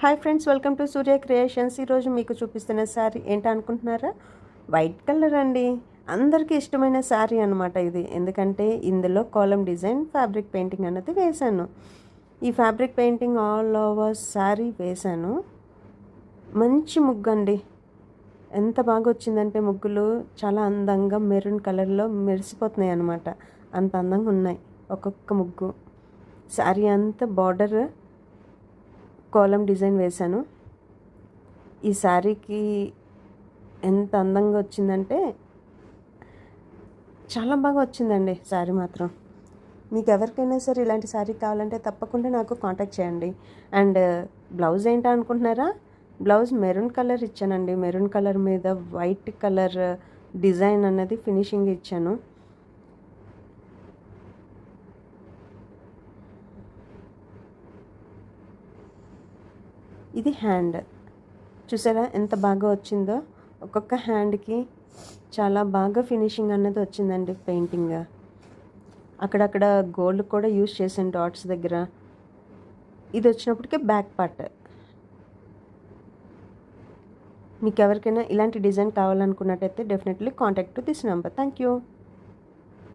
Hi friends, welcome to Surya creations. ఈరోజు మీకు చూపిస్తున్న శారీ ఏంటనుకుంటున్నారా? వైట్ కలర్ అండి. అందరికీ ఇష్టమైన శారీ అనమాట ఇది. ఎందుకంటే ఇందులో కాలమ్ డిజైన్ ఫ్యాబ్రిక్ పెయింటింగ్ అన్నది వేశాను. ఈ fabric painting all over sari వేశాను. మంచి ముగ్గు అండి. ఎంత బాగా వచ్చిందంటే ముగ్గులు చాలా అందంగా మెరూన్ కలర్లో మెరిసిపోతున్నాయి అన్నమాట. అంత అందంగా ఉన్నాయి ఒక్కొక్క ముగ్గు. శారీ అంతా బార్డర్ కాలమ్ డిజైన్ వేశాను. ఈ శారీకి ఎంత అందంగా వచ్చిందంటే చాలా బాగా వచ్చిందండి శారీ మాత్రం. మీకు ఎవరికైనా సరే ఇలాంటి శారీ కావాలంటే తప్పకుండా నాకు కాంటాక్ట్ చేయండి. అండ్ బ్లౌజ్ ఏంటా అనుకుంటున్నారా? బ్లౌజ్ మెరూన్ కలర్ ఇచ్చానండి. మెరూన్ కలర్ మీద వైట్ కలర్ డిజైన్ అన్నది ఫినిషింగ్ ఇచ్చాను. ఇది హ్యాండ్ చూసారా ఎంత బాగా వచ్చిందో. ఒక్కొక్క హ్యాండ్కి చాలా బాగా ఫినిషింగ్ అన్నది వచ్చిందండి. పెయింటింగ్ అక్కడక్కడ గోల్డ్ కూడా యూస్ చేసాను డాట్స్ దగ్గర. ఇది వచ్చినప్పటికీ బ్యాక్ పార్ట్. మీకు ఎవరికైనా ఇలాంటి డిజైన్ కావాలనుకున్నట్టయితే definitely contact this number. Thank you.